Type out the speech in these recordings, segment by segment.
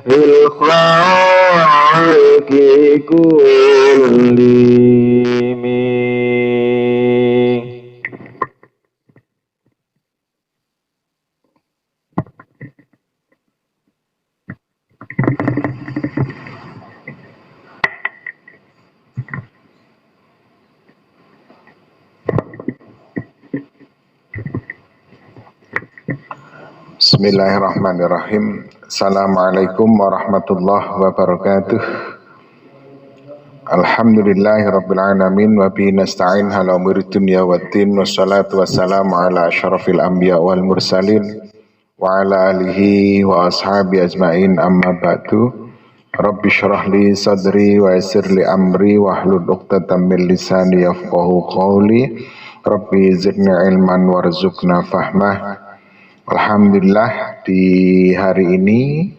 الخالق كلهم. Bismillahirrahmanirrahim. Assalamualaikum warahmatullahi wabarakatuh. Alhamdulillahirrabbilalamin. Wa bihi nasta'in ala umuri dunya waddin. Wassalatu wassalamu ala asyrafil anbiya wal mursalin wa ala alihi wa ashabi ajmain, amma ba'du. Rabbi syrah li sadri wa yassir li amri wahlul 'uqdatam min lisani yafqahu qawli. Rabbi zidni ilman warzuqna fahmah. Alhamdulillah, di hari ini,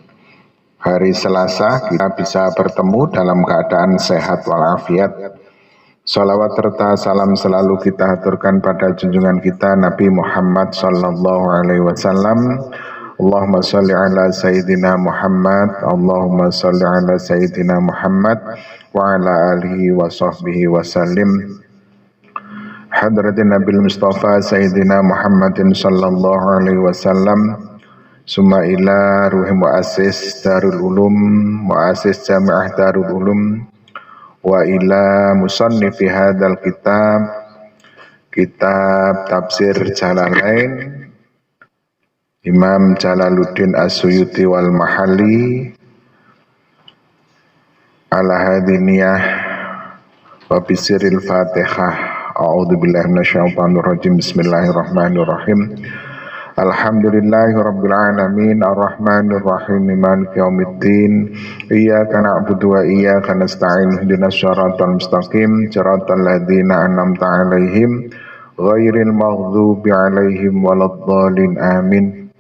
hari Selasa, kita bisa bertemu dalam keadaan sehat walafiat. Salawat serta salam selalu kita haturkan pada junjungan kita Nabi Muhammad sallallahu alaihi wasallam. Allahumma sholli ala sayyidina Muhammad, Allahumma sholli ala sayyidina Muhammad wa ala alihi wa sahbihi wasallim. Hadratin Nabil Mustafa Sayyidina Muhammadin sallallahu alaihi wasallam, summa ila ruhi muassis Darul Ulum, muassis Jami'ah Darul Ulum, wa ila musannifi hadzal kitab tafsir Jalalain Imam Jalaluddin As-Suyuti wal Mahalli ala hadiniyah wa bisiril Fatihah. A'udzubillahi minasyaitonirrajim. Bismillahirrahmanirrahim. Alhamdulillahirabbil alamin, arrahmanirrahim, maliki yaumiddin. Iyyaka na'budu wa iyyaka nasta'in. Ihdinas siratal mustaqim, siratal ladzina an'amta 'alaihim ghairil maghdubi 'alaihim waladdallin. Amin.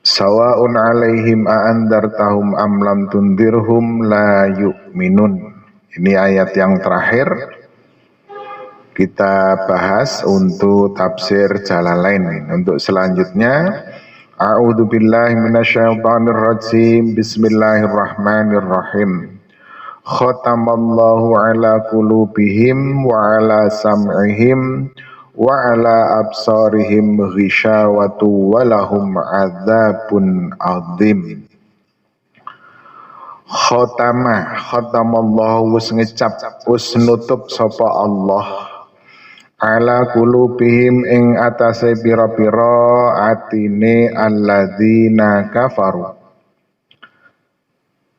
Sawa'un 'alaihim a andartahum am lam tundirhum la yu'minun. Ini ayat yang terakhir kita bahas untuk tafsir Jalalain. Untuk selanjutnya, a'udzubillahi minasyaitonirrajim. Bismillahirrahmanirrahim. Khatamallahu ala qulubihim wa ala sam'ihim wa ala absarihim ghishawatu wa lahum adzabun adzim. Khatamallahu wis ngecap, wis nutup sapa Allah ala qulubihim ing atase pira-pira atine alladzina kafaru.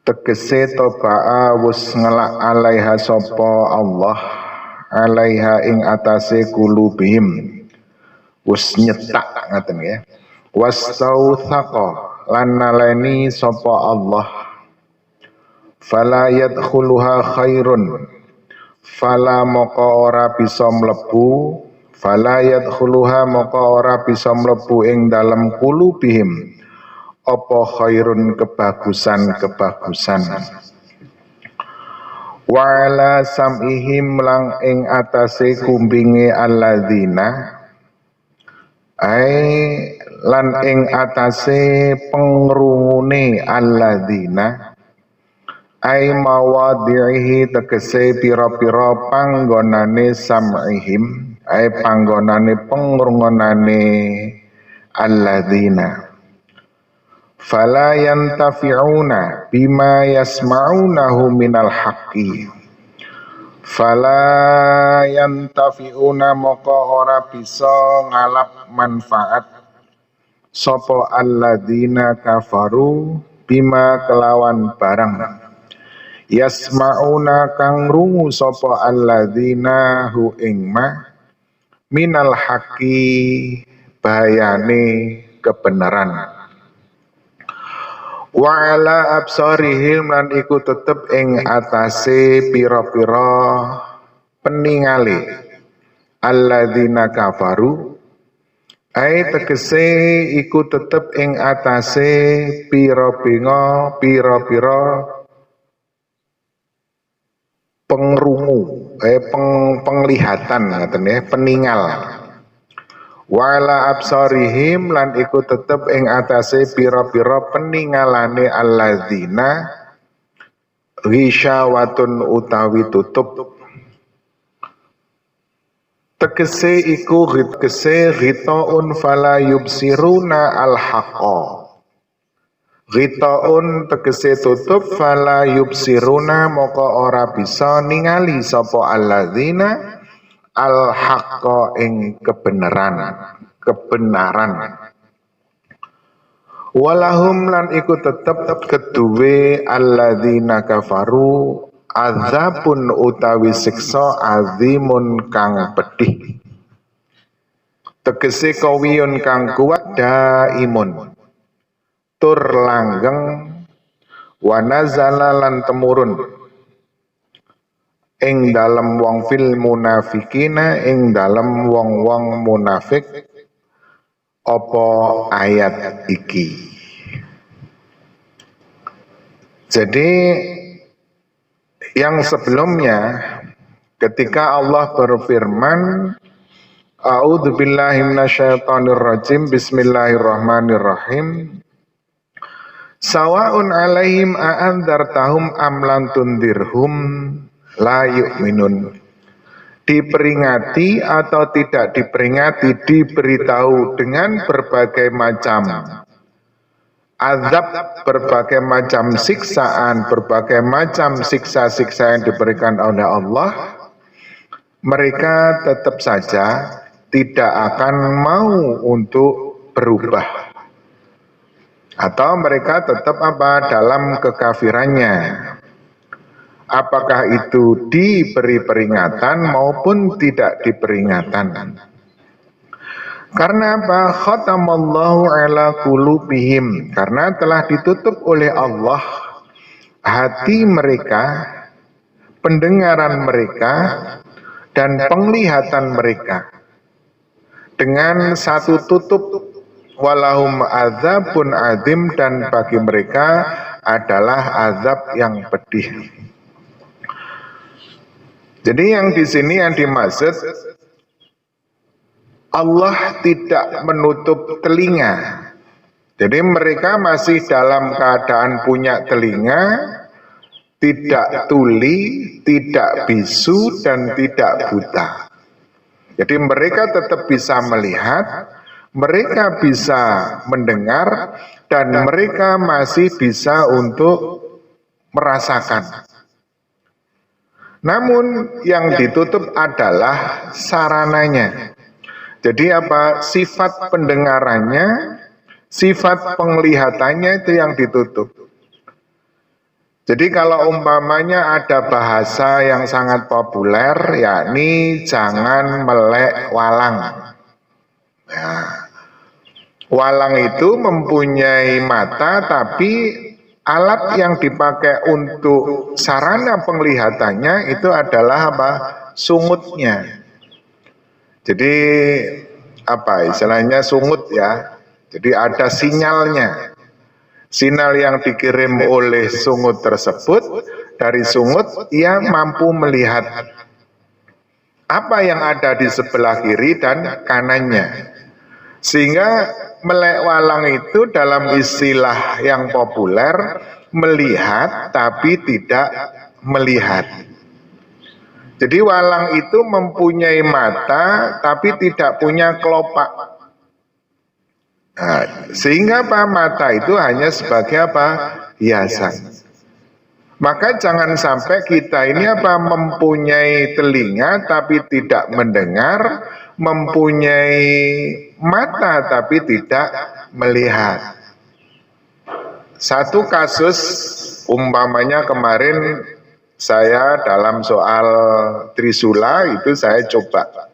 Tegese toba'a wis ngelak alaiha sapa Allah, alaiha ing atase qulubihim, wis nyetak ngaten ya. Wastautsaqa lan naleni sapa Allah, fala yadkhuluha khairun, fala moko ora bisa mlebu, fala yadkhuluha moko ora bisa mlebu ing dalem qulubihim apa khairun, kebagusan-kebagusan. Wa ala sam'ihim lang ing atase kumbinge alladzina, ai lan ing atase pengrungune alladzina, ai mawadhihi tegese pira-pira panggonane sam'ihim, ai panggonane pengrungonane alladzina. Fala yantafi'una bima yasma'unahu minal haqqi, fala yantafi'una moko ora bisa ngalap manfaat sapa alladzina kafaru bima kelawan barang yasma'una kang rungu sapa alladzina hu ing ma minal haqqi bayane kebenaran. Wa ala absarihim lan iku tetep ing atase pira-pira peningale alladzina kafaru, ai tegese iku tetep ing atase pira-pira pengrungu, penglihatan ngaten ya, peningal. Wa ala absarihim lan iku tetep ing atase pira-pira peningalane alladzina ghisyawatun utawi tutup. Tegese iku tegese ghitaun fala yubsiruna al-haqqa. Ghitaun tegese tutup fala yubsiruna moko ora bisa ningali sapa alladzina al-haqqa ing kebenaran. Walahum lan iku tetep keduwe alladzina kafaru azabun utawi siksa azimun kang pedih. Tegese kawiyun kang kuat daimun tur langgeng wa nazala lan temurun ing dalem wong fil munafikina ing dalem wong-wong munafik apa ayat iki. Jadi yang sebelumnya ketika Allah berfirman a'udzubillahi minasyaitonirrajim bismillahirrahmanirrahim sawa'un alaihim a'andzartahum am lam tundirhum la yu'minun. Diperingati atau tidak diperingati, diberitahu dengan berbagai macam azab, berbagai macam siksaan, berbagai macam siksa-siksa yang diberikan oleh Allah, mereka tetap saja tidak akan mau untuk berubah. Atau mereka tetap dalam kekafirannya. Apakah itu diberi peringatan maupun tidak diperingatan. Karena apa? Khatamallahu ala qulubihim. Karena telah ditutup oleh Allah hati mereka, pendengaran mereka, dan penglihatan mereka. Dengan satu tutup, walahum azabun azim, dan bagi mereka adalah azab yang pedih. Jadi yang di sini yang dimaksud Allah tidak menutup telinga. Jadi mereka masih dalam keadaan punya telinga, tidak tuli, tidak bisu, dan tidak buta. Jadi mereka tetap bisa melihat, mereka bisa mendengar, dan mereka masih bisa untuk merasakan. Namun yang ditutup adalah sarananya. Jadi apa? Sifat pendengarannya, sifat penglihatannya itu yang ditutup. Jadi kalau umpamanya ada bahasa yang sangat populer, yakni jangan melek walang. Nah, walang itu mempunyai mata, tapi alat yang dipakai untuk sarana penglihatannya itu adalah apa? Sungutnya. Jadi apa istilahnya sungut ya. Jadi ada sinyalnya. Sinyal yang dikirim oleh sungut tersebut, dari sungut ia mampu melihat apa yang ada di sebelah kiri dan kanannya. Sehingga melek walang itu dalam istilah yang populer melihat tapi tidak melihat. Jadi walang itu mempunyai mata tapi tidak punya kelopak. Nah, sehingga apa? Mata itu hanya sebagai apa? Hiasan. Maka jangan sampai kita ini apa? Mempunyai telinga tapi tidak mendengar, mempunyai mata tapi tidak melihat. Satu kasus umpamanya kemarin saya dalam soal Trisula itu saya coba.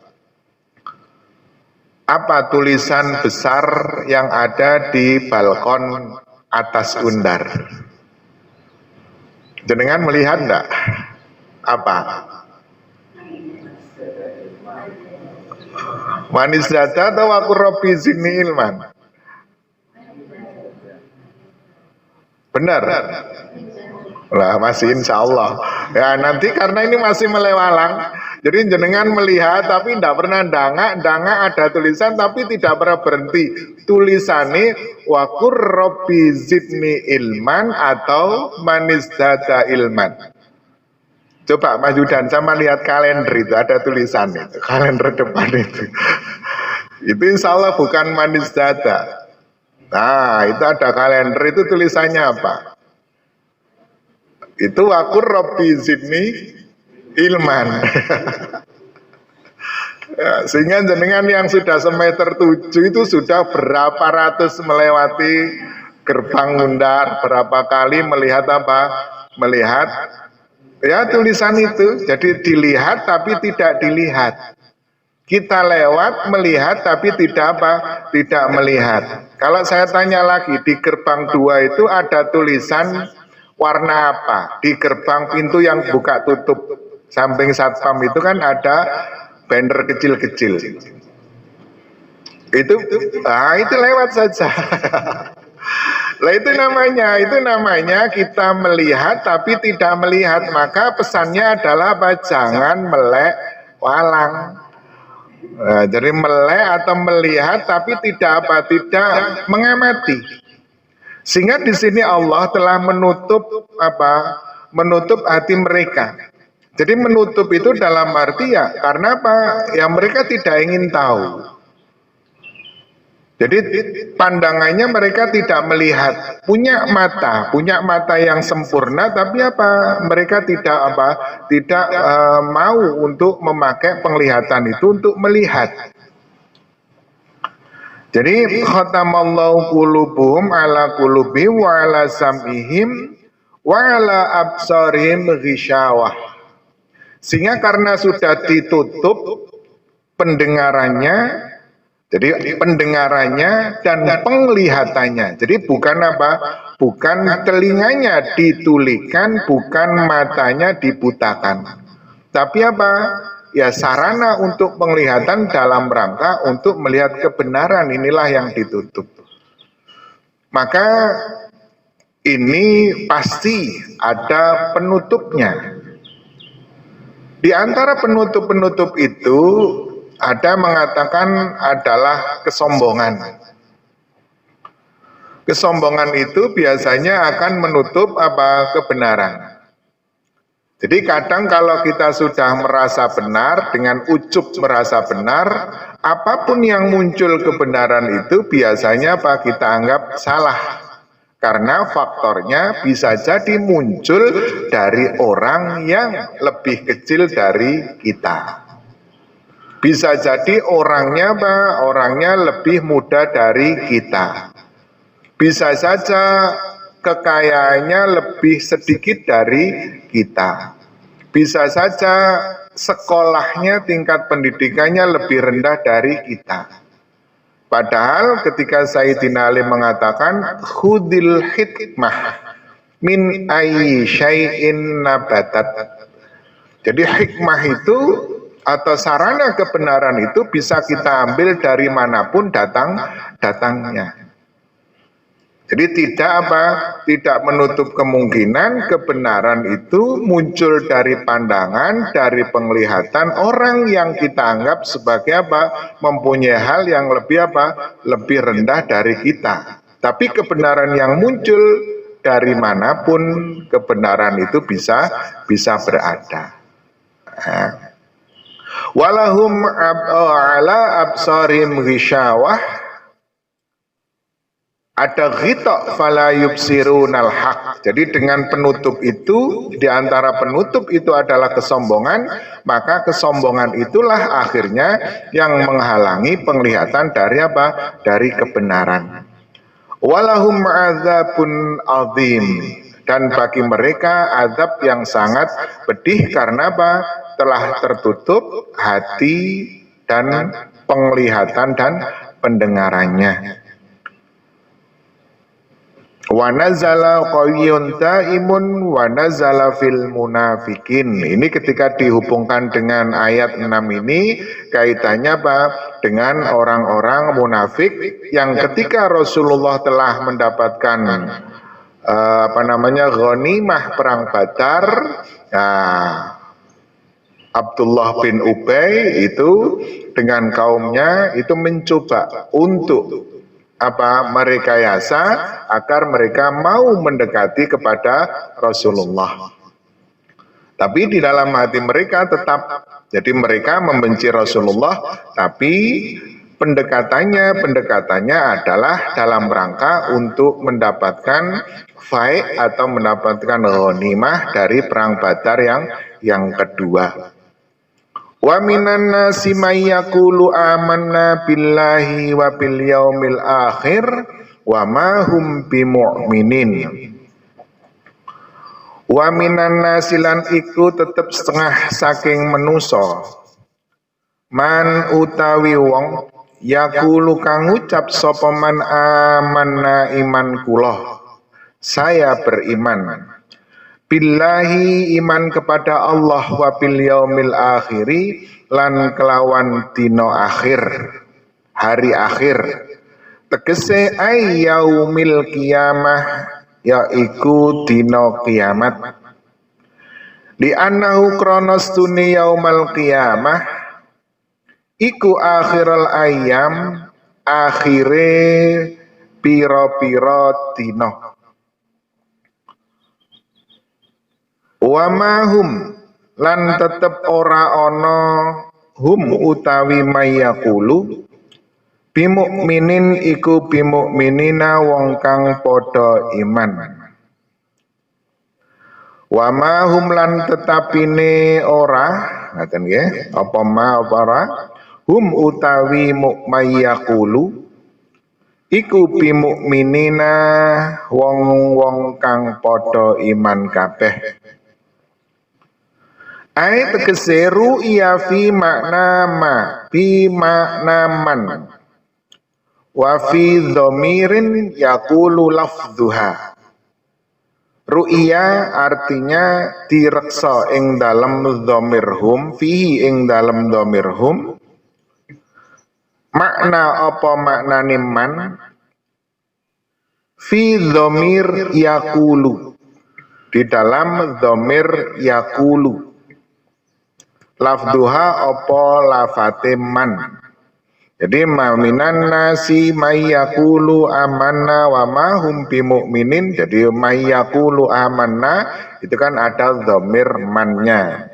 Apa tulisan besar yang ada di balkon atas undar? Jenengan melihat enggak? Apa? Manis data atau aku Robi sini ilman? Benar? Lah masih insya Allah. Ya nanti karena ini masih melewalang, Jadi jenengan melihat tapi tidak pernah dangak ada tulisan tapi tidak pernah berhenti. Tulisannya wakur robbi zidni ilman atau manisdata ilman. Coba Mas Yudan sama lihat kalender itu ada tulisan itu, kalender depan itu. Itu insya Allah bukan manisdata. Nah itu ada kalender itu tulisannya apa? Itu wakur robbi zidni ilman. Ya, sehingga jenengan yang sudah semeter 7 itu sudah berapa ratus melewati gerbang undar, berapa kali melihat apa? Melihat ya tulisan itu. Jadi dilihat tapi tidak dilihat. Kita lewat melihat tapi tidak apa? Tidak melihat. Kalau saya tanya lagi, di gerbang 2 itu ada tulisan warna apa? Di gerbang pintu yang buka tutup samping satpam itu kan ada banner kecil-kecil. Itu lewat saja. Lah itu namanya kita melihat tapi tidak melihat. Maka pesannya adalah apa? Jangan melek walang. Nah, jadi melek atau melihat tapi tidak mengamati. Sehingga di sini Allah telah menutup menutup hati mereka. Jadi menutup itu dalam arti ya karena apa? Ya mereka tidak ingin tahu. Jadi pandangannya mereka tidak melihat, punya mata yang sempurna, tapi apa? Mereka tidak mau untuk memakai penglihatan itu untuk melihat. Jadi khatamallahu qulubuhum ala qulubi wa ala sam'ihim wa ala absarihim ghisyawah. Sehingga karena sudah ditutup pendengarannya, jadi pendengarannya dan penglihatannya. Jadi bukan bukan telinganya ditulikan, bukan matanya dibutakan. Tapi apa? Ya sarana untuk penglihatan dalam rangka untuk melihat kebenaran, inilah yang ditutup. Maka ini pasti ada penutupnya. Di antara penutup-penutup itu ada mengatakan adalah kesombongan. Kesombongan itu biasanya akan menutup kebenaran. Jadi kadang kalau kita sudah merasa benar, dengan ujub merasa benar, apapun yang muncul kebenaran itu biasanya kita anggap salah. Karena faktornya bisa jadi muncul dari orang yang lebih kecil dari kita. Bisa jadi orangnya lebih muda dari kita. Bisa saja kekayaannya lebih sedikit dari kita. Bisa saja sekolahnya, tingkat pendidikannya lebih rendah dari kita. Padahal ketika Sayyidina Ali mengatakan khudil hikmah min ayyi syai'in nabatat. Jadi hikmah itu atau sarana kebenaran itu bisa kita ambil dari manapun datangnya. Jadi tidak menutup kemungkinan kebenaran itu muncul dari pandangan, dari penglihatan orang yang kita anggap sebagai mempunyai hal yang lebih rendah dari kita. Tapi kebenaran yang muncul dari manapun kebenaran itu bisa berada. Walahum ala absarim ghisyawah. Ada ghita fala yubsirunal haq. Jadi dengan penutup itu, di antara penutup itu adalah kesombongan, maka kesombongan itulah akhirnya yang menghalangi penglihatan dari dari kebenaran. Walahum adzabun azim. Dan bagi mereka azab yang sangat pedih karena telah tertutup hati dan penglihatan dan pendengarannya. Wa nazala qawiyyun taimun wa nazala fil munafikin. Ini ketika dihubungkan dengan ayat 6 ini kaitannya dengan orang-orang munafik yang ketika Rasulullah telah mendapatkan ghanimah perang Badar. Nah, Abdullah bin Ubay itu dengan kaumnya itu mencoba untuk merekayasa agar mereka mau mendekati kepada Rasulullah. Tapi di dalam hati mereka tetap, jadi mereka membenci Rasulullah, tapi pendekatannya adalah dalam rangka untuk mendapatkan faid atau mendapatkan ghanimah dari perang Badar yang kedua. Wa minan nasi may yaqulu amanna billahi wa bil yaumil akhir wa ma hum bimu'minin. Wa minan nasi lan iku tetep setengah saking menusa. Man utawi wong yaqulu kang ngucap sapa man amanna iman kula. Saya beriman. Billahi iman kepada Allah wa bil yaumil akhiri lan kelawan dino akhir, hari akhir. Tegese ay yaumil qiyamah yaiku dino kiamat. Di annahu kronos tuni yaumal qiyamah iku akhirul ayam, akhire piro-piro dino. Wa mahum lan tetep ora ana hum utawi mayaqulu bimukminin iku bimukminina wong kang padha iman. Wa mahum lan tetapine ora ngaten nggih apa ma apa ora hum utawi mayaqulu iku bimukminina wong-wong kang padha iman kabeh. Ai tegese ru'ya fi makna ma bi makna man wa fi dhamirin yaqulu lafdhuha. Ru'ya artinya direksa ing dalem dhamir hum, fihi ing dalem dhamir hum. Makna apa maknane man? Fi dhamir yaqulu, di dalam dhamir yaqulu. Lafduha apa lafate man. Jadi minan nasi mayyaqulu amanna wa ma hum bimu'minin. Jadi mayyaqulu amanna itu kan ada dhamir mannya.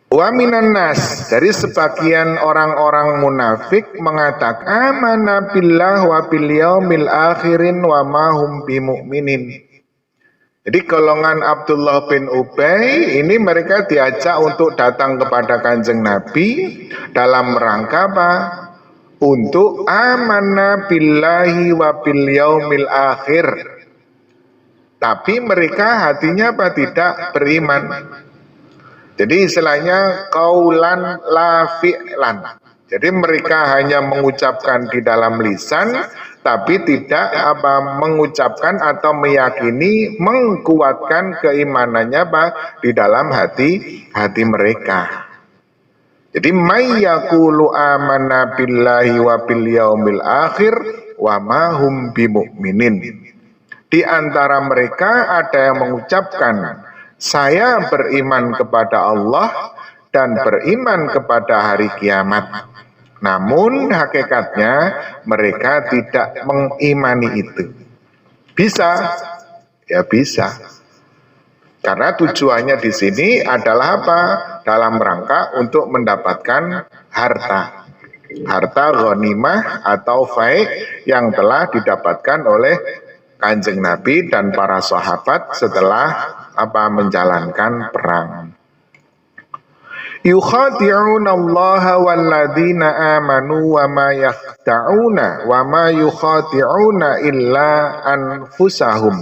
Wa minan nas, dari sebagian orang-orang munafik mengatakan amanna billah wa bil yaumil akhirin wa ma hum bimu'minin. Jadi golongan Abdullah bin Ubay ini mereka diajak untuk datang kepada Kanjeng Nabi dalam rangka apa? Untuk amanna billahi wa bil yaumil akhir. Tapi mereka hatinya apa? Tidak beriman. Jadi istilahnya qaulan la fi'lan. Jadi mereka hanya mengucapkan di dalam lisan tapi tidak mengucapkan atau meyakini, mengkuatkan keimanannya di dalam hati mereka. Jadi may yaqulu amanna billahi wa bil yaumil akhir wa ma hum bimu'minin. Di antara mereka ada yang mengucapkan saya beriman kepada Allah dan beriman kepada hari kiamat. Namun hakikatnya mereka tidak mengimani itu. Bisa, ya bisa. Karena tujuannya di sini adalah apa? Dalam rangka untuk mendapatkan harta. Harta ghanimah atau faid yang telah didapatkan oleh Kanjeng Nabi dan para sahabat setelah menjalankan perang. Yukhadi'una Allah walladzina amanu wa ma yakhda'una wa ma yukhadi'una illa anfusahum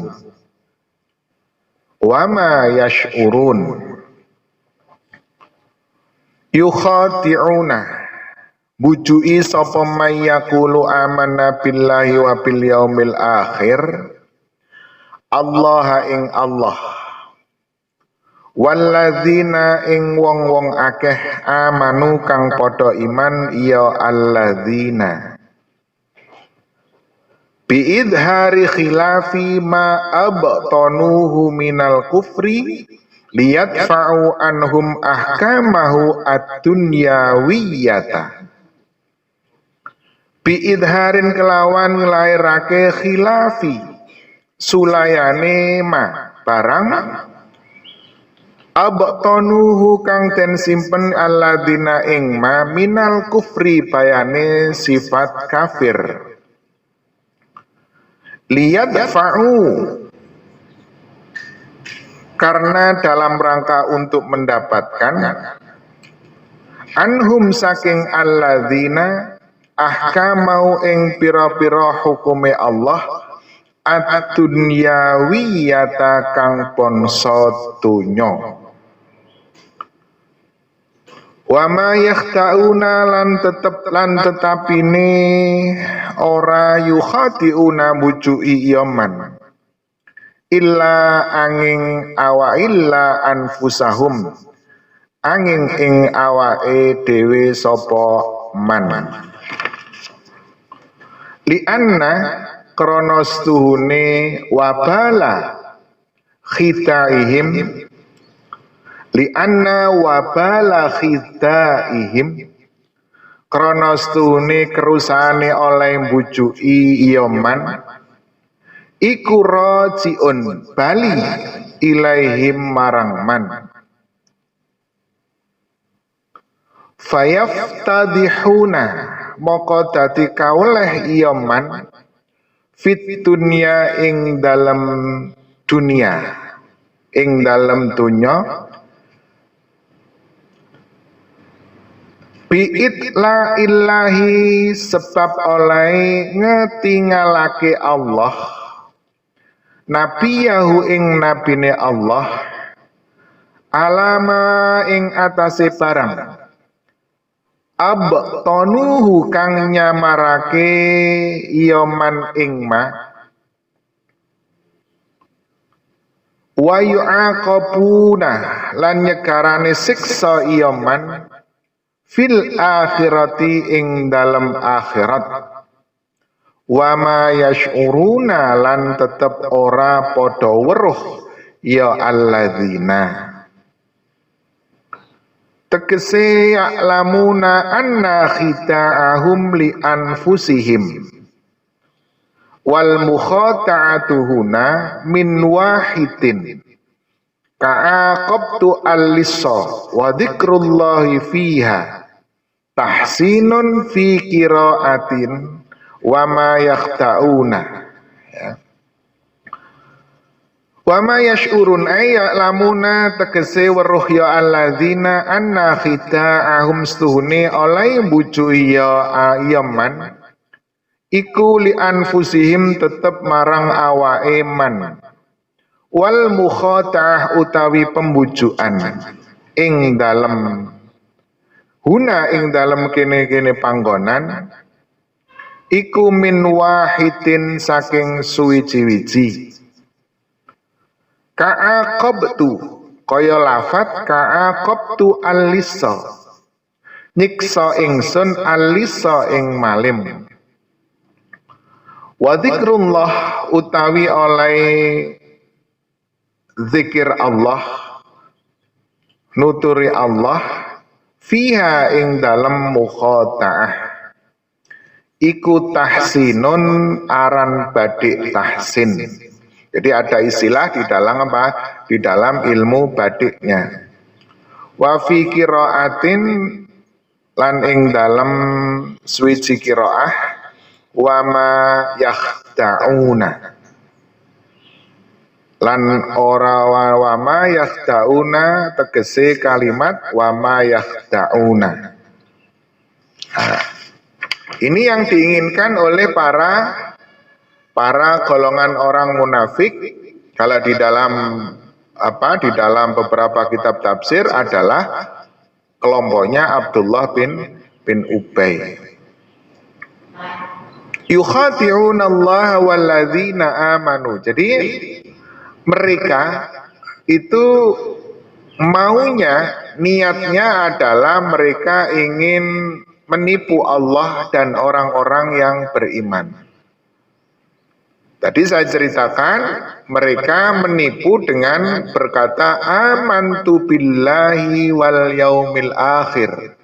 wa ma yash'urun. Yukhadi'una bujui sapa mayyaqulu amanna billahi wa bil yaumil akhir Allah ing Allah. Walladzina ing wong-wong akeh amanu kang padha iman ya alladzina biidhari khilafi ma abtanuhu minal kufri liyadfa'u anhum ahkamahu ad-dunyawiyata biidharin kelawan nglairake khilafi sulayane ma barang abtanuhu kang den simpen alladzina ing ma minal kufri bayane sifat kafir liyadfa'u karena dalam rangka untuk mendapatkan anhum saking alladzina ahkamau ing pira-pira hukume Allah ad-dunyawiyata kang bangsa donya wa ma yakhta'una lan tetapine ora yukhati'una bujuki yaman illa angin anfusahum angin ing awake dhewe sapa man li anna krana stuhune wabala khitaihim li anna wabala khitaihim krana stuhune kerusane oleh mbujuki yaman iku rajiun bali ilaihim marang man fayaftadihuna moko dadi kauleh yaman fit dunya ing dalam dunia ing dalam dunya bi'it la illahi sebab oleh ngetingalake Allah nabiyahu ing nabine Allah alama ing atase barang abtanuhu kang nyamarake yaman ing ma wa yu'aqabuna lan nyegarane siksa yaman fil akhirati ing dalam akhirat wa ma yash'uruna lan tetep ora padha weruh ya alladzina tegese ya'lamuna anna khita'ahum li anfusihim wal mukhata'atuhuna min wahidin ka'aqabtu al-lissa wa dzikrullahi fiha tahsinun fi qiraatin wa ma yakhta'una ya. Wa ma yash'urun ayya lamuna tegese weruh ya alladzina anna khita'ahum stuhune oleh bucu ya ayaman iku li anfusihim tetep marang awake man wal mukhata'ah utawi pembujukan ing dalem huna ing dalem kene-kene panggonan iku min wahidin saking suwiji-wiji ka'aqabtu kaya lafat ka'aqabtu al-lissa nyiksa ingsun al-lissa ing malim wa dzikrullah utawi oleh zikir Allah nuturi Allah fiha ing dalam mukhata'ah iku tahsinun aran badik tahsin. Jadi ada istilah di dalam apa? Di dalam ilmu badiknya. Wa fi qiraatin lan ing dalam swiji qiraah wa ma yakhda'una lan ora wa ma yakhda'una tegese kalimat wa ma yakhda'una. Nah, ini yang diinginkan oleh para golongan orang munafik. Kalau di dalam di dalam beberapa kitab tafsir adalah kelompoknya Abdullah bin Ubay. Yukhati'una Allah walladzina amanu. Jadi mereka itu maunya, niatnya adalah mereka ingin menipu Allah dan orang-orang yang beriman. Tadi saya ceritakan mereka menipu dengan berkata amantu billahi wal yaumil akhir.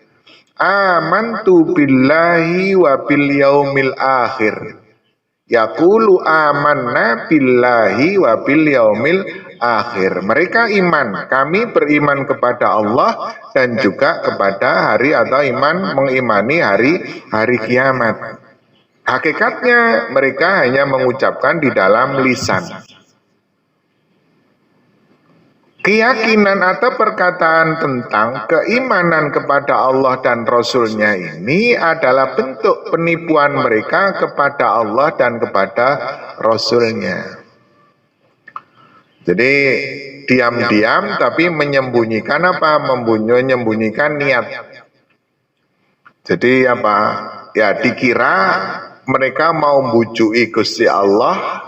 Amantu billahi wa bil yaumil akhir. Yaqulu amanna billahi wa bil yaumil akhir. Mereka iman, kami beriman kepada Allah dan juga kepada hari atau mengimani hari kiamat. Hakikatnya mereka hanya mengucapkan di dalam lisan. Keyakinan atau perkataan tentang keimanan kepada Allah dan Rasul-Nya ini adalah bentuk penipuan mereka kepada Allah dan kepada Rasul-Nya. Jadi diam-diam tapi menyembunyikan apa? Menyembunyikan niat. Jadi apa? Ya dikira mereka mau bujui Gusti Allah,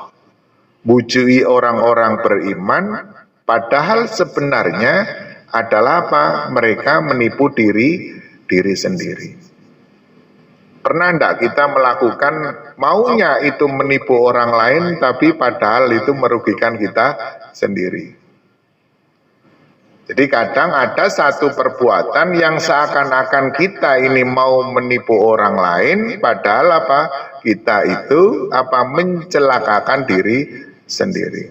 bujui orang-orang beriman, padahal sebenarnya adalah apa? Mereka menipu diri sendiri. Pernah enggak kita melakukan maunya itu menipu orang lain, tapi padahal itu merugikan kita sendiri. Jadi kadang ada satu perbuatan yang seakan-akan kita ini mau menipu orang lain, padahal apa? Kita itu apa? Mencelakakan diri sendiri.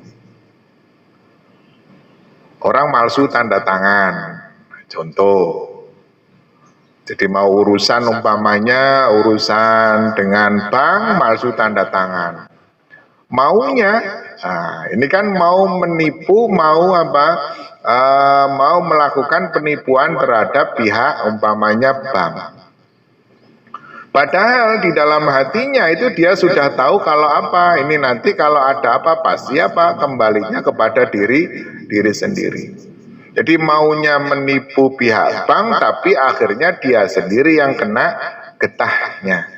Orang palsu tanda tangan, contoh. Jadi mau urusan umpamanya urusan dengan bank palsu tanda tangan. Maunya, nah, ini kan mau menipu, mau apa? Mau melakukan penipuan terhadap pihak umpamanya bank. Padahal di dalam hatinya itu dia sudah tahu kalau apa, ini nanti kalau ada apa pasti apa kembalinya kepada diri sendiri. Jadi maunya menipu pihak bank tapi akhirnya dia sendiri yang kena getahnya.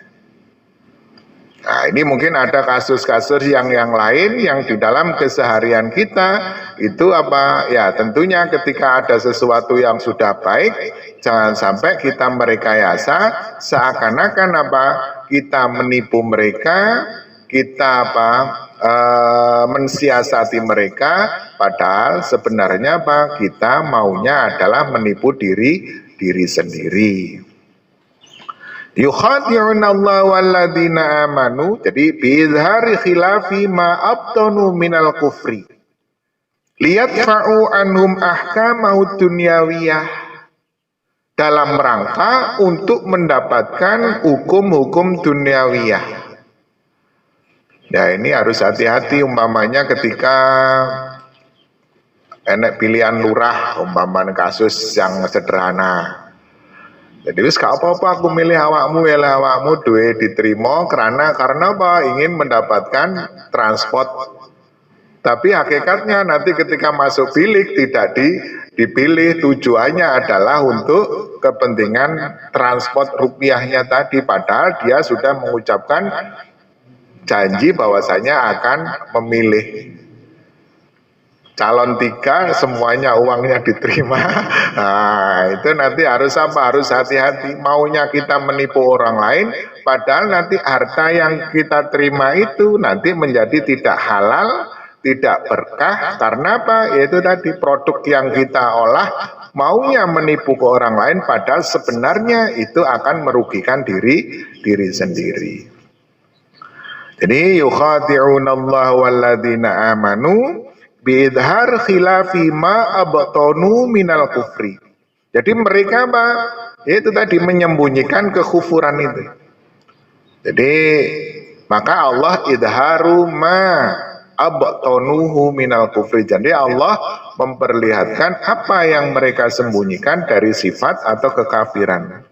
Nah, ini mungkin ada kasus-kasus yang lain yang di dalam keseharian kita itu apa? Ya, tentunya ketika ada sesuatu yang sudah baik, jangan sampai kita merekayasa seakan-akan apa? Kita menipu mereka, kita apa? Mensiasati mereka, padahal sebenarnya apa? Kita maunya adalah menipu diri sendiri. Yukhadi'una Allah walladzina amanu. Jadi bizhari khilafi ma abtanu minal kufri liyadfa'u anhum ahkamahu dunyawiyah, dalam rangka untuk mendapatkan hukum-hukum duniawiyah. Ya ini harus hati-hati umpamanya ketika enek pilihan lurah umpamanya kasus yang sederhana. Jadi wis gak apa-apa aku milih awakmu, duwe diterima karena apa? Ingin mendapatkan transport. Tapi hakikatnya nanti ketika masuk bilik tidak dipilih, tujuannya adalah untuk kepentingan transport rupiahnya tadi, padahal dia sudah mengucapkan janji bahwasanya akan memilih calon 3, semuanya uangnya diterima. Nah, itu nanti harus apa? Harus hati-hati. Maunya kita menipu orang lain, padahal nanti harta yang kita terima itu nanti menjadi tidak halal, tidak berkah. Karena apa? Yaitu tadi produk yang kita olah maunya menipu ke orang lain, padahal sebenarnya itu akan merugikan diri sendiri. Jadi yukhadi'una Allah walladzina amanu bidhar khilafi ma abtanu minal kufri. Jadi mereka apa? Itu tadi menyembunyikan kekufuran itu. Jadi maka Allah idharu ma abtanuhu minal kufri. Jadi Allah memperlihatkan apa yang mereka sembunyikan dari sifat atau kekafiran.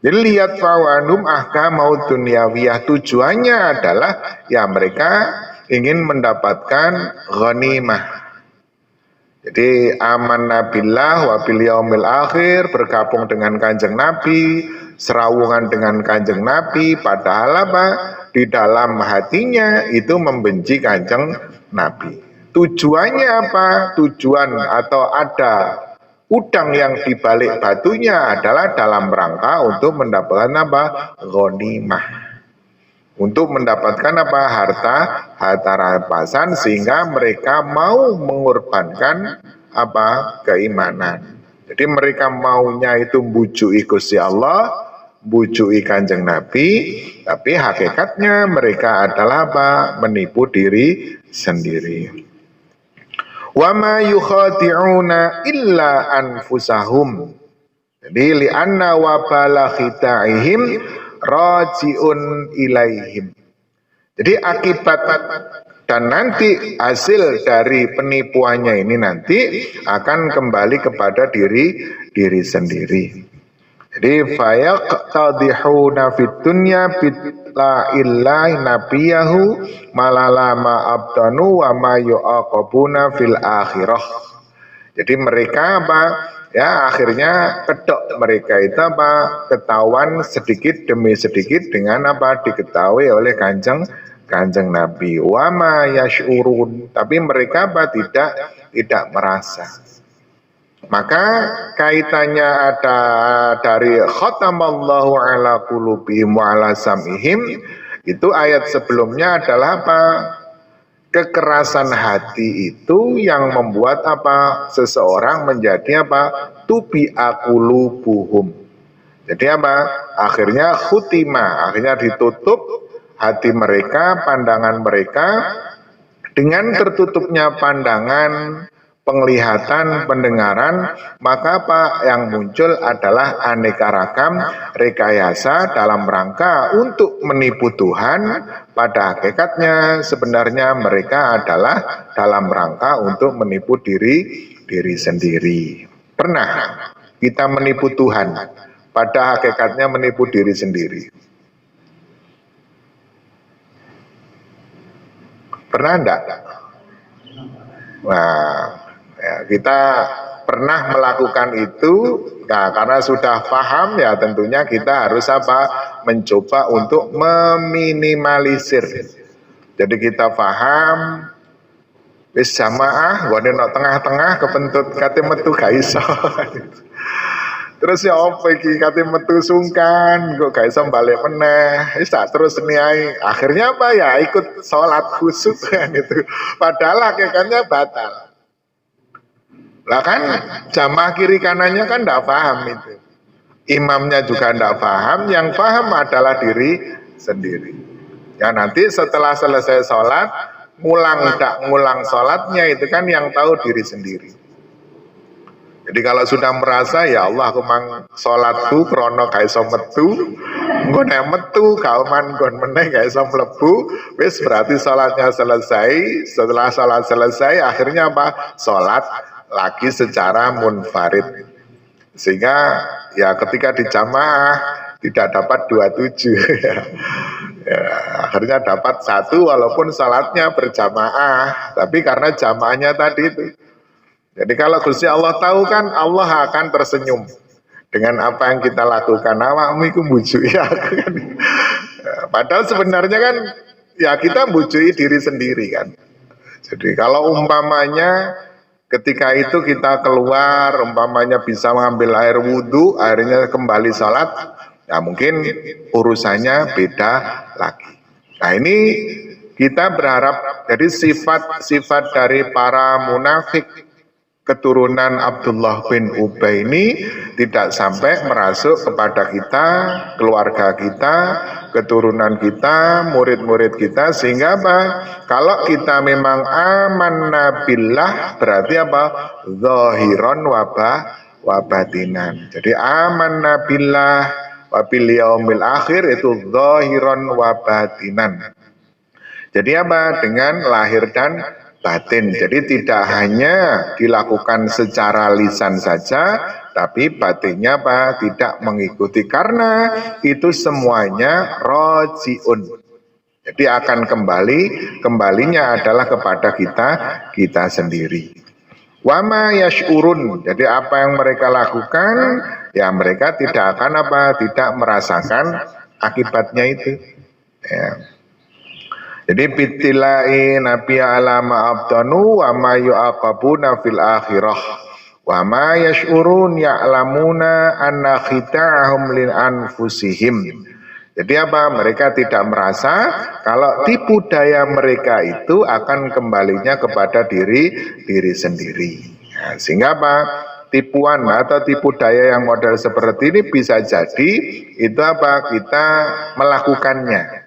Jadi lihat fawanum ahkamau dunyawiyah, tujuannya adalah ya mereka ingin mendapatkan ghanimah. Jadi amanna billah wa bil yaumil akhir, bergabung dengan Kanjeng Nabi, serawungan dengan Kanjeng Nabi, padahal apa? Di dalam hatinya itu membenci Kanjeng Nabi. Tujuannya apa? Tujuan atau ada udang yang dibalik batunya adalah dalam rangka untuk mendapatkan apa? Ghanimah. untuk mendapatkan apa? Harta rampasan, sehingga mereka mau mengorbankan apa? Keimanan. Jadi mereka maunya itu bujuki Gusti Allah, bujuki Kanjeng Nabi, tapi hakikatnya mereka adalah apa? Menipu diri sendiri. Wa ma yukhadi'una illa anfusahum. Jadi li'anna wabala khita'ihim raji'un ilaihim. Jadi akibat dan nanti hasil dari penipuannya ini nanti akan kembali kepada diri sendiri. Jadi fayaqtadihuna fid dunya la illahi nabiyahu malalama abdanu wa ma yu'aqabuna fil akhirah. Jadi mereka apa? Ya akhirnya kedok mereka itu apa? Ketahuan sedikit demi sedikit dengan apa? Diketahui oleh kanjeng Nabi. Wa ma yash'urun. Tapi mereka apa? Tidak merasa. Maka kaitannya ada dari khatamallahu ala qulubihim wa ala sam'ihim, itu ayat sebelumnya adalah apa? Kekerasan hati itu yang membuat apa? Seseorang menjadi apa? Tubi akulubuhum. Jadi apa? Akhirnya khutima, akhirnya ditutup hati mereka, pandangan mereka. Dengan tertutupnya pandangan, penglihatan, pendengaran, maka apa yang muncul adalah aneka ragam rekayasa dalam rangka untuk menipu Tuhan. Pada hakikatnya sebenarnya mereka adalah dalam rangka untuk menipu diri sendiri. Pernah kita menipu Tuhan, pada hakikatnya menipu diri sendiri. Pernah enggak? Nah, ya, kita pernah melakukan itu. Nah, karena sudah paham ya tentunya kita harus apa? Mencoba untuk meminimalisir. Jadi kita paham wis jamaah gone nang tengah-tengah kepentut kate metu gak iso. Terus ya apa iki kate metu sungkan kok gak iso balik meneh. Wis tak terus niai. Akhirnya apa ya ikut sholat khusyuk kan itu. Padahal hakikatnya batal. Lah kan jamaah kiri kanannya kan tidak paham itu. Imamnya juga tidak paham, yang paham adalah diri sendiri. Ya nanti setelah selesai sholat, ngulang sholatnya itu kan yang tahu diri sendiri. Jadi kalau sudah merasa ya Allah aku mang sholatku krono gak iso metu, engko nek metu kauman nggon meneh gak iso mlebu, wis berarti sholatnya selesai. Setelah sholat selesai akhirnya apa? Sholat lagi secara munfarid. Sehingga ya ketika di jamaah tidak dapat 27 ya. Ya, akhirnya dapat 1 walaupun salatnya berjamaah, tapi karena jamaahnya tadi itu. Jadi kalau Gusti Allah tahu kan Allah akan tersenyum dengan apa yang kita lakukan. Awakmu iku mbujuki aku kan. Ya, padahal sebenarnya kan ya kita mbujuki diri sendiri kan. Jadi kalau umpamanya ketika itu kita keluar, umpamanya bisa mengambil air wudhu, akhirnya kembali sholat, ya mungkin urusannya beda lagi. Nah ini kita berharap, jadi sifat-sifat dari para munafik keturunan Abdullah bin Ubay ini tidak sampai merasuk kepada kita, keluarga kita, keturunan kita, murid-murid kita, sehingga apa? Kalau kita memang amanna billah berarti apa? Zahiron wabatinan. Jadi amanna billah wabil yaumil akhir itu zahiron wabatinan. Jadi apa? Dengan lahir dan batin. Jadi tidak hanya dilakukan secara lisan saja, tapi batinnya apa? Tidak mengikuti, karena itu semuanya rojiun. Jadi akan kembalinya adalah kepada kita sendiri. Wama yash'urun. Jadi apa yang mereka lakukan, ya mereka tidak akan apa? Tidak merasakan akibatnya itu. Ya. Jadi bitilai nabi alama abdanu wa ma yu'aqabuna fil akhirah wa ma yash'urun ya'lamuna anna khita'ahum lin anfusihim. Jadi apa? Mereka tidak merasa kalau tipu daya mereka itu akan kembalinya kepada diri sendiri. Nah, sehingga apa? Tipuan atau tipu daya yang model seperti ini bisa jadi itu apa? Kita melakukannya.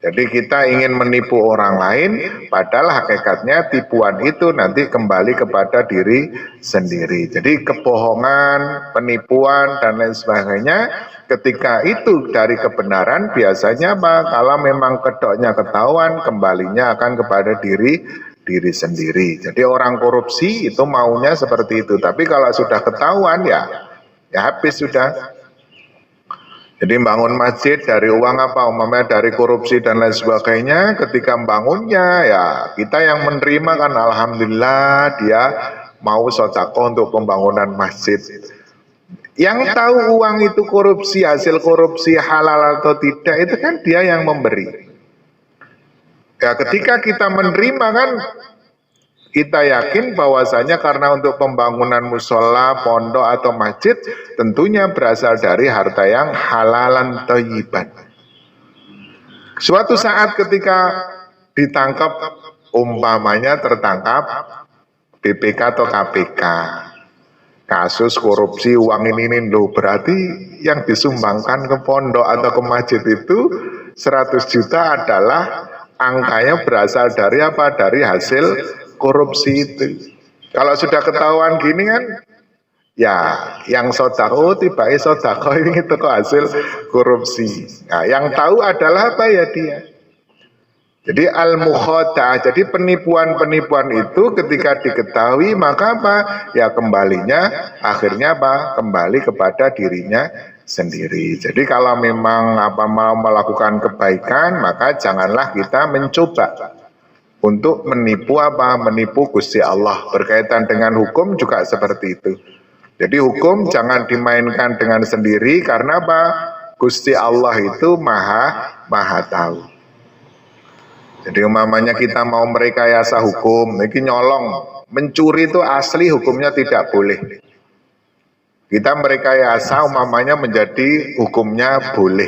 Jadi kita ingin menipu orang lain, padahal hakikatnya tipuan itu nanti kembali kepada diri sendiri. Jadi kebohongan, penipuan, dan lain sebagainya, ketika itu dari kebenaran, biasanya apa? Kalau memang kedoknya ketahuan, kembalinya akan kepada diri sendiri. Jadi orang korupsi itu maunya seperti itu. Tapi kalau sudah ketahuan ya habis sudah. Jadi bangun masjid dari uang apa, umpamanya dari korupsi dan lain sebagainya, ketika membangunnya ya kita yang menerima kan alhamdulillah dia mau sedekah untuk pembangunan masjid. Yang tahu uang itu korupsi, hasil korupsi halal atau tidak itu kan dia yang memberi. Ya ketika kita menerima kan kita yakin bahwasanya karena untuk pembangunan musola, pondok atau masjid tentunya berasal dari harta yang halalan thayyiban. Suatu saat ketika ditangkap, umpamanya tertangkap BPK atau KPK, kasus korupsi uang ini loh, berarti yang disumbangkan ke pondok atau ke masjid itu 100 juta adalah angkanya berasal dari apa? Dari hasil korupsi itu. Kalau sudah ketahuan gini kan, ya yang sodako tiba sodako ini itu kok hasil korupsi. Nah, yang tahu adalah apa ya dia. Jadi al-mukhodah, jadi penipuan-penipuan itu ketika diketahui maka apa? Ya kembalinya akhirnya apa? Kembali kepada dirinya sendiri. Jadi kalau memang apa mau melakukan kebaikan maka janganlah kita mencoba untuk menipu apa? Menipu Gusti Allah. Berkaitan dengan hukum juga seperti itu. Jadi hukum jangan dimainkan dengan sendiri karena apa? Gusti Allah itu maha tahu. Jadi umpamanya kita mau merekayasa hukum, ini nyolong, mencuri itu asli hukumnya tidak boleh. Kita merekayasa umpamanya menjadi hukumnya boleh.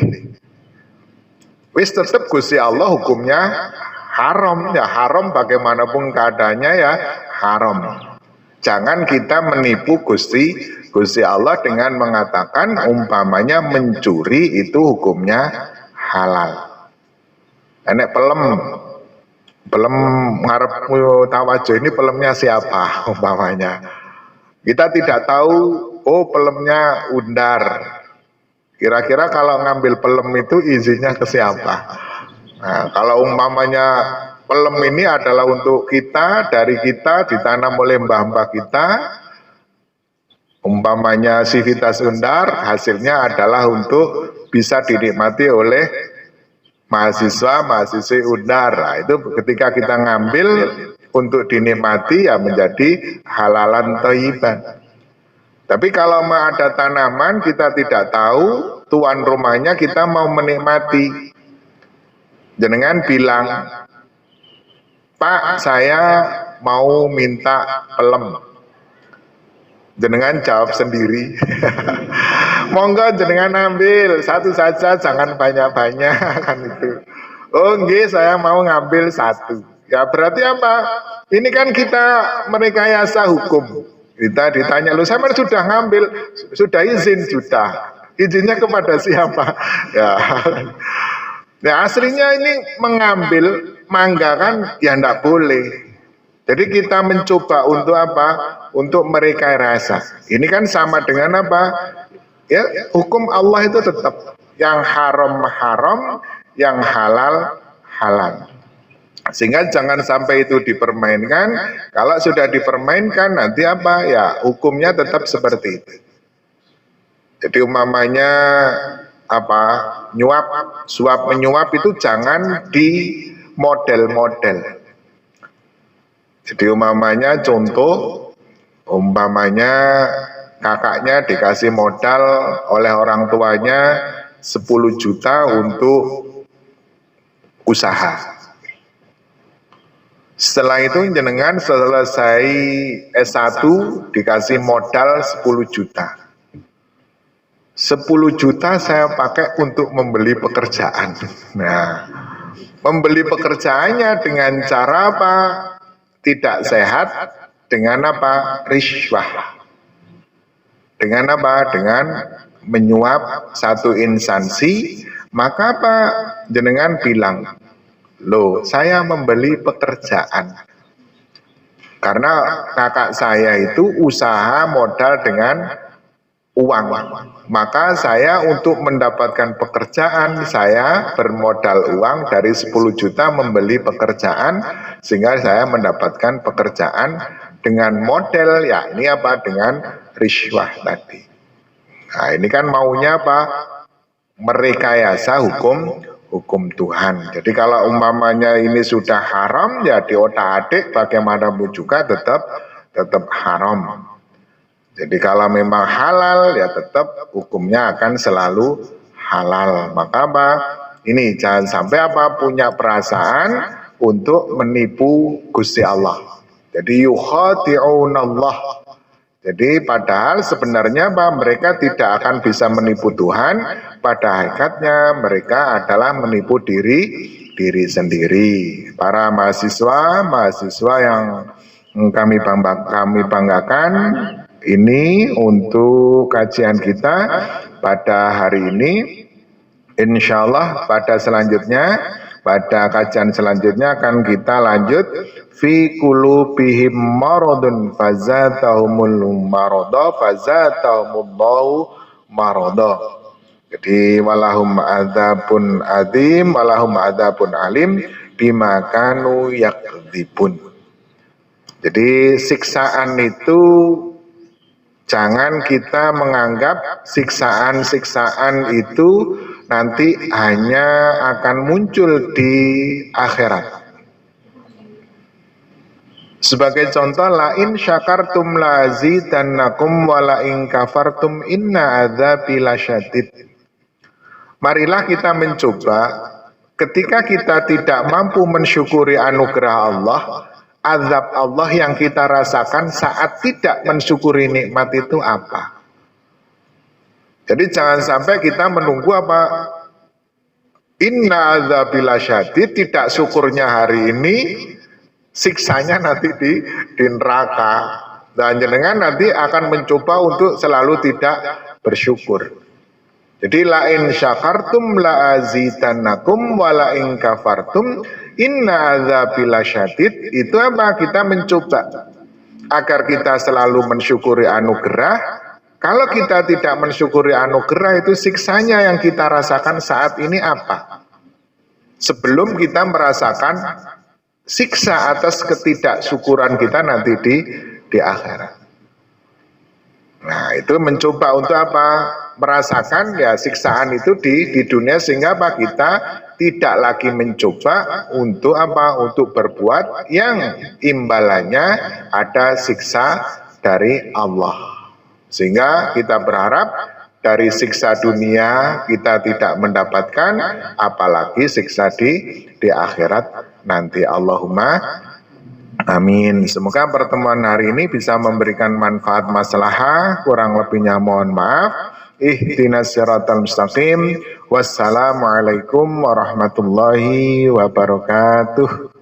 Wis tetap Gusti Allah hukumnya haram, ya haram bagaimanapun keadaannya ya haram. Jangan kita menipu Gusti Allah dengan mengatakan umpamanya mencuri itu hukumnya halal. Enek pelem ngarep tawajuh ini pelemnya siapa umpamanya. Kita tidak tahu, oh pelemnya Undar. Kira-kira kalau ngambil pelem itu izinnya ke siapa? Nah, kalau umpamanya pelem ini adalah untuk kita, dari kita, ditanam oleh mbah-mbah kita, umpamanya Civitas Undar, hasilnya adalah untuk bisa dinikmati oleh mahasiswa-mahasiswi Undar. Nah, itu ketika kita ngambil untuk dinikmati ya menjadi halalan thayyiban. Tapi kalau mau ada tanaman kita tidak tahu tuan rumahnya, kita mau menikmati. Jenengan bilang, Pak saya mau minta pelem. Jenengan jawab sendiri. Monggo jenengan ambil satu saja, jangan banyak-banyak kan itu. Oh nggih, saya mau ngambil satu. Ya berarti apa? Ini kan kita merekayasa hukum. Kita ditanya, lu saya sudah ngambil, sudah izin sudah. Izinnya kepada siapa? Ya. Ya aslinya ini mengambil mangga kan ya enggak boleh. Jadi kita mencoba untuk apa? Untuk merekayasa. Ini kan sama dengan apa? Ya, hukum Allah itu tetap yang haram haram, yang halal halal. Sehingga jangan sampai itu dipermainkan. Kalau sudah dipermainkan nanti apa? Ya, hukumnya tetap seperti itu. Jadi umpamanya apa? Nyuap, suap menyuap itu jangan di model-model. Jadi umpamanya contoh, umpamanya kakaknya dikasih modal oleh orang tuanya 10 juta untuk usaha. Setelah itu jenengan selesai S1 dikasih modal 10 juta. 10 juta saya pakai untuk membeli pekerjaan. Nah, membeli pekerjaannya dengan cara apa? Tidak sehat, dengan apa? Riswah. Dengan apa? Dengan menyuap satu instansi. Maka apa? Jenengan bilang, loh, saya membeli pekerjaan karena kakak saya itu usaha modal dengan uang. Maka saya untuk mendapatkan pekerjaan, saya bermodal uang dari 10 juta membeli pekerjaan, sehingga saya mendapatkan pekerjaan dengan model, yakni apa? Dengan riswah tadi. Nah, ini kan maunya apa? Merekayasa hukum Tuhan. Jadi kalau umpamanya ini sudah haram, ya diotak-atik bagaimanapun juga tetap haram. Jadi kalau memang halal, ya tetap hukumnya akan selalu halal. Maka apa? Ini jangan sampai apa? Punya perasaan untuk menipu Gusti Allah. Jadi yukhati'unallah. Jadi padahal sebenarnya apa? Mereka tidak akan bisa menipu Tuhan. Pada hakikatnya mereka adalah menipu diri sendiri. Para mahasiswa yang kami banggakan, ini untuk kajian kita pada hari ini. Insya Allah pada kajian selanjutnya akan kita lanjut fi qulubihim maradun fazatahumul marada fazatahumullahu marada. Jadi walahum adzabun adzim walahum adzabun alim bima kanu yakdzibun. Jadi siksaan itu jangan kita menganggap siksaan-siksaan itu nanti hanya akan muncul di akhirat. Sebagai contoh, la in syakartum la azidannakum wa la in kafartum inna adzabi lasyadid. Marilah kita mencoba, ketika kita tidak mampu mensyukuri anugerah Allah, azab Allah yang kita rasakan saat tidak mensyukuri nikmat itu apa? Jadi jangan sampai kita menunggu apa? Inna adzabil lasyadid, tidak syukurnya hari ini, siksanya nanti di neraka. Dan jenengan nanti akan mencoba untuk selalu tidak bersyukur. Jadi la in syakartum la azidannakum wa la in kafartum inna adzabil lasyadid. Itu apa? Kita mencoba agar kita selalu mensyukuri anugerah. Kalau kita tidak mensyukuri anugerah, itu siksanya yang kita rasakan saat ini apa? Sebelum kita merasakan siksa atas ketidaksyukuran kita nanti di akhirat. Nah, itu mencoba untuk apa? Merasakan ya siksaan itu di dunia, sehingga apa? Kita tidak lagi mencoba untuk apa? Untuk berbuat yang imbalannya ada siksa dari Allah. Sehingga kita berharap dari siksa dunia kita tidak mendapatkan, apalagi siksa di akhirat nanti. Allahumma amin. Semoga pertemuan hari ini bisa memberikan manfaat maslahah. Kurang lebihnya mohon maaf. Ihdinas siratal mustaqim. Wassalamualaikum warahmatullahi wabarakatuh.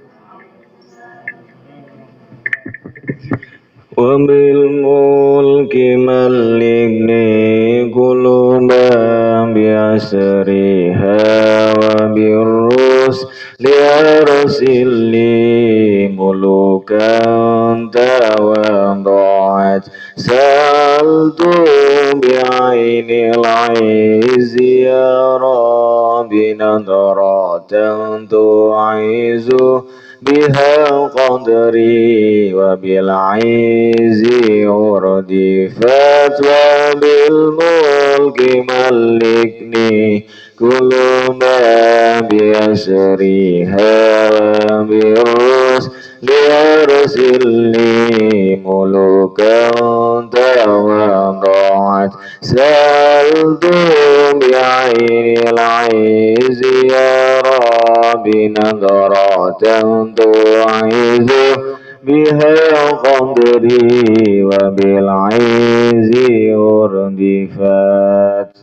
وبالملك ملكني قلوبا بأسرها وبالرسل أرسل لي ملوكا تواضعت سألت بعين العز يا رب نظرة تعز بها قدري وبالعز أردفت وبالملك ملكني كل ما بأسرها وبالرسل لأرسل لي ملوكا تواضعت سألت بعين العز يا رب نظرة تعز بها قدري وبالعز أردفات